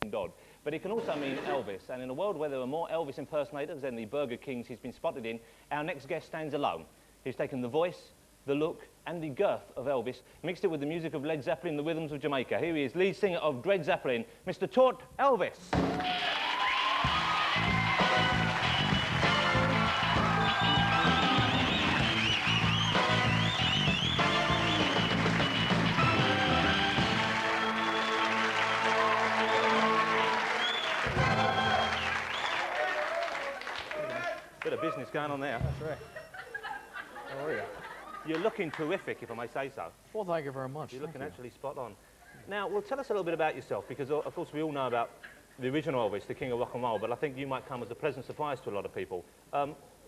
Dodd. But it can also mean Elvis. And in a world where there are more Elvis impersonators than the Burger Kings he's been spotted in, our next guest stands alone. He's taken the voice, the look, and the girth of Elvis, mixed it with the music of Led Zeppelin, the rhythms of Jamaica. Here he is, lead singer of Led Zeppelin, Mr. Tortelvis. Bit of business going on there. That's right. How are you? You're looking terrific, if I may say so. Well, thank you very much. You're looking actually spot on. Now, well, tell us a little bit about yourself, because of course we all know about the original Elvis, the king of rock and roll, but I think you might come as a pleasant surprise to a lot of people.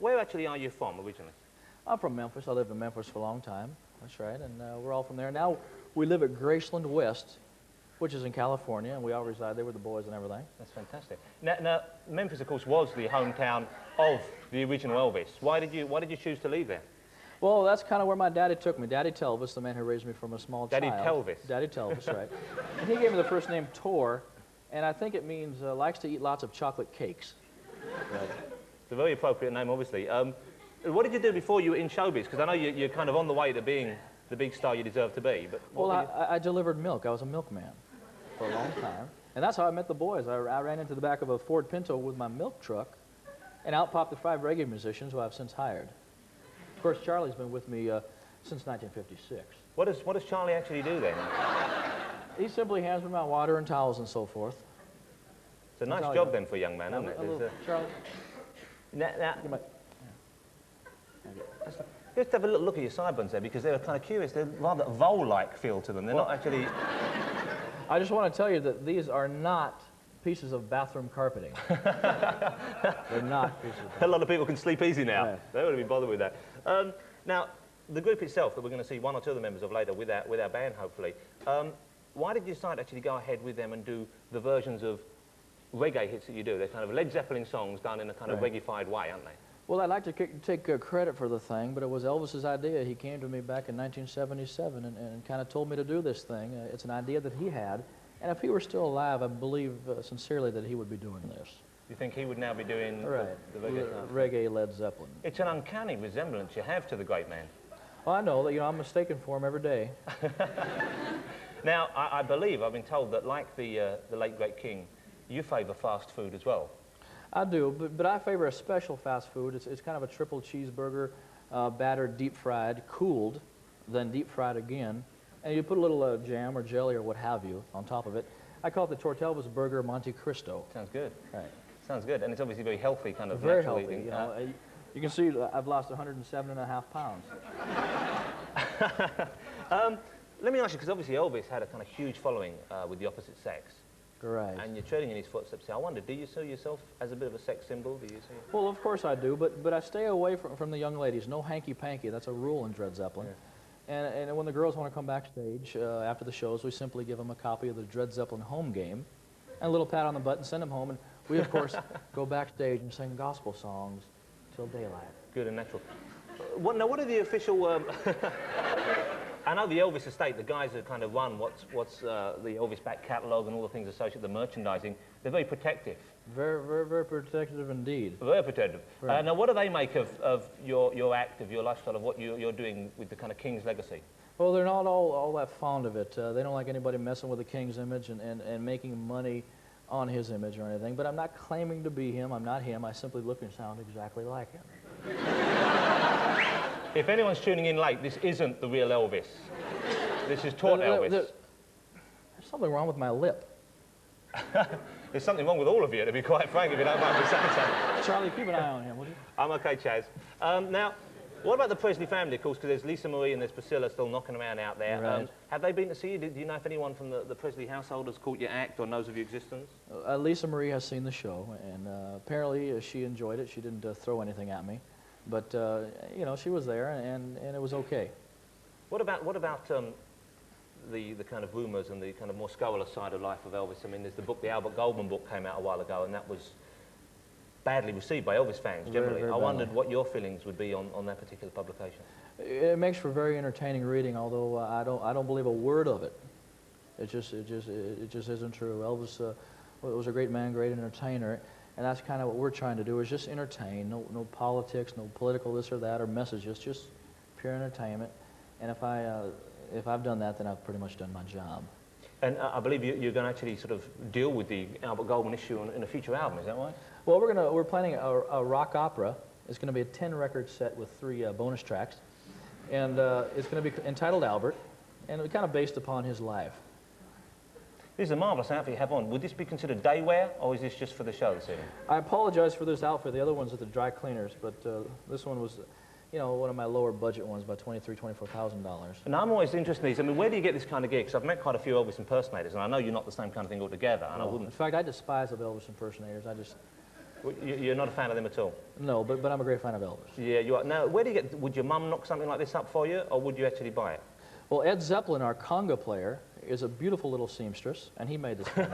Where actually are you from originally? I'm from Memphis. I lived in Memphis for a long time. That's right, and we're all from there. Now we live at Graceland West, which is in California, and we all reside there with the boys and everything. That's fantastic. Now, Memphis, of course, was the hometown of the original Elvis. Why did you choose to leave there? Well, that's kind of where my daddy took me. Daddy Telvis, the man who raised me from a small child. Daddy Telvis? Daddy Telvis, right. And he gave me the first name Tor, and I think it means likes to eat lots of chocolate cakes. Right. It's a very appropriate name, obviously. What did you do before you were in showbiz? Because I know you're kind of on the way to being the big star you deserve to be. But well, I delivered milk. I was a milkman for a long time. And that's how I met the boys. I ran into the back of a Ford Pinto with my milk truck, and out popped the 5 reggae musicians who I've since hired. Of course, Charlie's been with me since 1956. What does Charlie actually do then? He simply hands me my water and towels and so forth. It's a nice job then for a young man, isn't it? Charlie? Now, just have a little look at your sideburns there, because they're kind of curious. They're rather vole-like feel to them. They're not actually... I just want to tell you that these are not pieces of bathroom carpeting. They're not pieces of... A lot of people can sleep easy now. Yeah. They wouldn't be bothered with that. Now, the group itself, that we're going to see one or two of the members of later with our band, hopefully, why did you decide to actually go ahead with them and do the versions of reggae hits that you do? They're kind of Led Zeppelin songs done in a kind of reggae-fied way, aren't they? Well, I'd like to take credit for the thing, but it was Elvis's idea. He came to me back in 1977 and kind of told me to do this thing. It's an idea that he had, and if he were still alive, I believe sincerely that he would be doing this. You think he would now be doing the reggae Led Zeppelin? It's an uncanny resemblance you have to the great man. Well, I know that, I'm mistaken for him every day. Now, I believe, I've been told that like the late great king, you favour fast food as well. I do, but I favor a special fast food. It's kind of a triple cheeseburger, battered, deep fried, cooled, then deep fried again, and you put a little jam or jelly or what have you on top of it. I call it the Tortelvis Burger Monte Cristo. Sounds good. Right. Sounds good, and it's obviously very healthy, kind of very natural healthy. eating. You can see I've lost 107.5 pounds. Let me ask you, because obviously Elvis had a kind of huge following with the opposite sex. Right. And you're treading in his footsteps. I wonder, do you see yourself as a bit of a sex symbol? Do you see? Well, of course I do, but I stay away from the young ladies. No hanky-panky. That's a rule in Led Zeppelin. Yeah. And when the girls want to come backstage after the shows, we simply give them a copy of the Led Zeppelin home game and a little pat on the butt and send them home. And we, of course, go backstage and sing gospel songs till daylight. Good and natural. Now, what are the official... I know the Elvis estate, the guys that kind of run what's the Elvis back catalogue and all the things associated with the merchandising, they're very protective. Very, very, very protective indeed. Very protective. Right. Now, what do they make of your act, of your lifestyle, of what you're doing with the kind of King's legacy? Well, they're not all that fond of it. They don't like anybody messing with the King's image and making money on his image or anything. But I'm not claiming to be him. I'm not him. I simply look and sound exactly like him. If anyone's tuning in late, this isn't the real Elvis. This is Tort Elvis. There's something wrong with my lip. There's something wrong with all of you, to be quite frank, if you don't mind me saying so. Charlie, keep an eye on him, will you? I'm okay, Chaz. Now, what about the Presley family, of course, because there's Lisa Marie and there's Priscilla still knocking around out there. Right. Have they been to see you? Do you know if anyone from the Presley household has caught your act or knows of your existence? Lisa Marie has seen the show, and apparently she enjoyed it. She didn't throw anything at me. But, she was there, and it was okay. What about the kind of rumours and the kind of more scurrilous side of life of Elvis? I mean, there's the book, the Albert Goldman book came out a while ago, and that was badly received by Elvis fans generally. Very I wondered what your feelings would be on that particular publication. It makes for very entertaining reading, although I don't believe a word of it. It just isn't true. Elvis was a great man, great entertainer, and that's kind of what we're trying to do, is just entertain. No politics, no political this or that or messages, just pure entertainment. And if I've done that, then I've pretty much done my job. And I believe you're going to actually sort of deal with the Albert Goldman issue in a future album, is that right? Well, we're planning a rock opera. It's going to be a 10-record set with 3 bonus tracks, and it's going to be entitled Albert, and it's kind of based upon his life. This is a marvellous outfit you have on. Would this be considered day wear, or is this just for the show this evening? I apologize for this outfit. The other one's at the dry cleaners, but this one was, you know, one of my lower budget ones, about $24,000. And I'm always interested in these. I mean, where do you get this kind of gig? Because I've met quite a few Elvis impersonators, and I know you're not the same kind of thing altogether, and I wouldn't... In fact, I despise of Elvis impersonators. You're not a fan of them at all? No, but I'm a great fan of Elvis. Yeah, you are. Now, where do you get... Would your mum knock something like this up for you, or would you actually buy it? Well, Ed Zeppelin, our conga player, is a beautiful little seamstress, and he made this for me.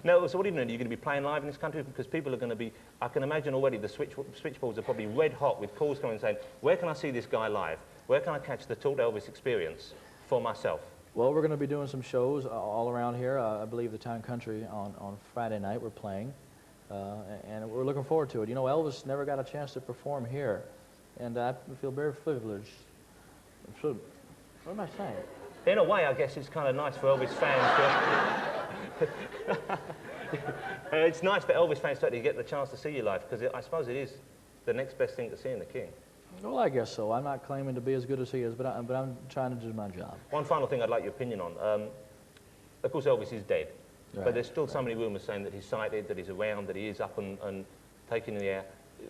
No, so what are you doing? Are you going to be playing live in this country? Because people are going to be... I can imagine already the switchboards are probably red hot with calls coming saying, where can I see this guy live? Where can I catch the Tort Elvis experience for myself? Well, we're going to be doing some shows all around here. I believe the Town Country on Friday night we're playing, and we're looking forward to it. You know, Elvis never got a chance to perform here, and I feel very privileged. So, what am I saying? In a way, I guess it's kind of nice for Elvis fans to... it's nice for Elvis fans to actually get the chance to see you live, because I suppose it is the next best thing to seeing the King. Well, I guess so. I'm not claiming to be as good as he is, but I'm trying to do my job. One final thing I'd like your opinion on. Of course, Elvis is dead, Right. but there's still so many rumours saying that he's sighted, that he's around, that he is up and taken in the air.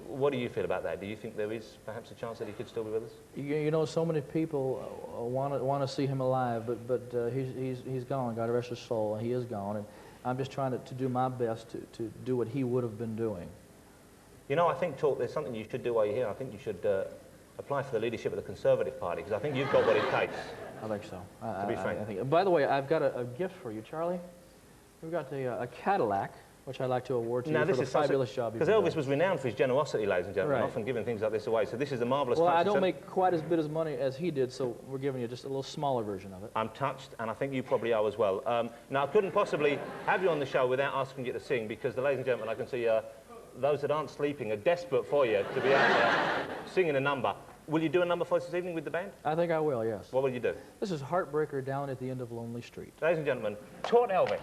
What do you feel about that? Do you think there is perhaps a chance that he could still be with us? You know, so many people want to see him alive, but he's gone. God rest his soul. He is gone, and I'm just trying to do my best to do what he would have been doing. You know, I think, Talk, there's something you should do while you're here. I think you should apply for the leadership of the Conservative Party, because I think you've got what it takes. I think so. To be frank. I think. By the way, I've got a gift for you, Charlie. We've got a Cadillac, which I'd like to award to you for the fabulous job you've done. Because Elvis was renowned for his generosity, ladies and gentlemen, Right. often giving things like this away. So this is a marvellous... Well, I don't make quite as bit as money as he did, so we're giving you just a little smaller version of it. I'm touched, and I think you probably are as well. Now, I couldn't possibly have you on the show without asking you to sing, because, ladies and gentlemen, I can see those that aren't sleeping are desperate for you to be out there singing a number. Will you do a number for us this evening with the band? I think I will, yes. What will you do? This is Heartbreaker Down at the End of Lonely Street. Ladies and gentlemen, Tort Elvis.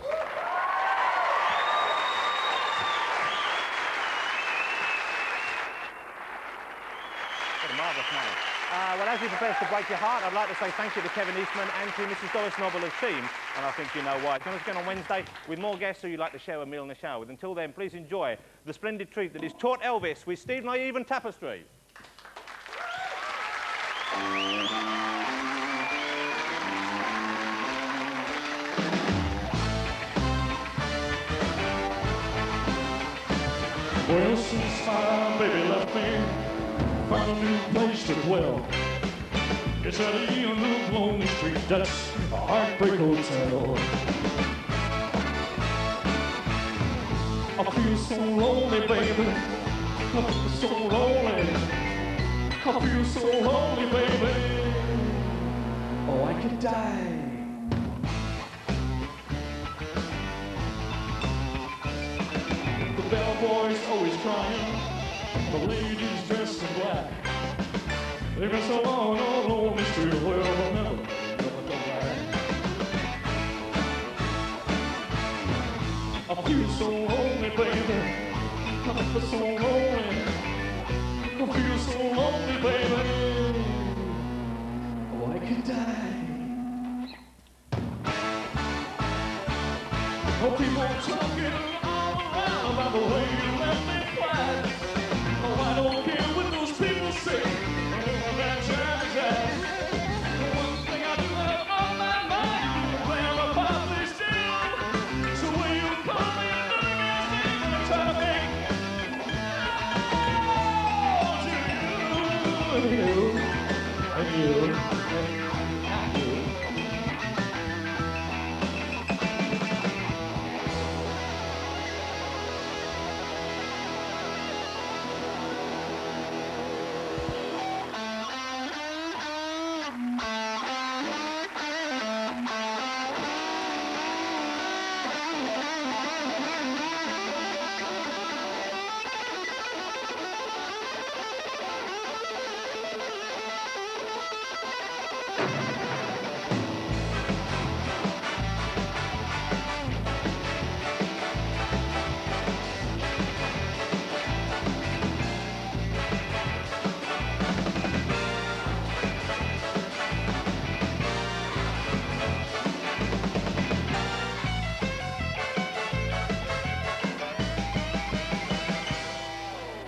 What a marvellous man. Well, as he prepares to break your heart, I'd like to say thank you to Kevin Eastman and to Mrs. Doris Noble of Team, and I think you know why. Come again on Wednesday with more guests who you'd like to share a meal in the shower with. Until then, please enjoy the splendid treat that is Tort Elvis with Steve Naive and Tapestry. Well, since my baby left me, found a new place to dwell. It's at the end of Lonely Street, that's a Heartbreak Hotel. I feel so lonely, baby. I feel so lonely. I feel so lonely, baby. Oh, I could die. The bellboy's always crying. The ladies dressed in black. They've been so long on Lonely Street, well, they'll never come back. I feel so lonely, baby. I feel so lonely. I feel so lonely, baby. Oh, I could die. Oh, people talking all around about the way you left me flat. Oh, I don't care what those people say. Oh, that time is that. The one thing I do have on my mind, where my father's still. So will you call me and try to make you.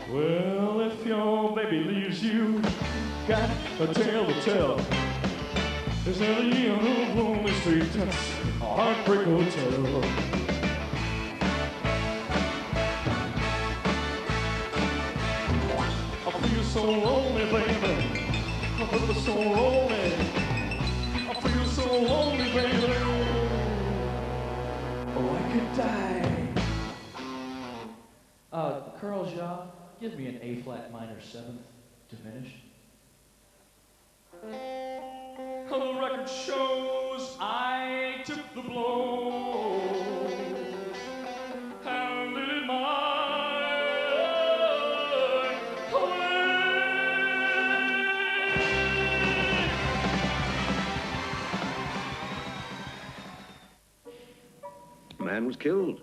Well, if your baby leaves you, got a tale to tell. There's Ellie on the lonely street, that's a heartbreak hotel. I feel so lonely, baby. I feel so lonely. I feel so lonely, baby. Oh, I could die. Carl Ja, give me an A flat minor 7th diminished. The record shows I took the blow. Handed my A man was killed.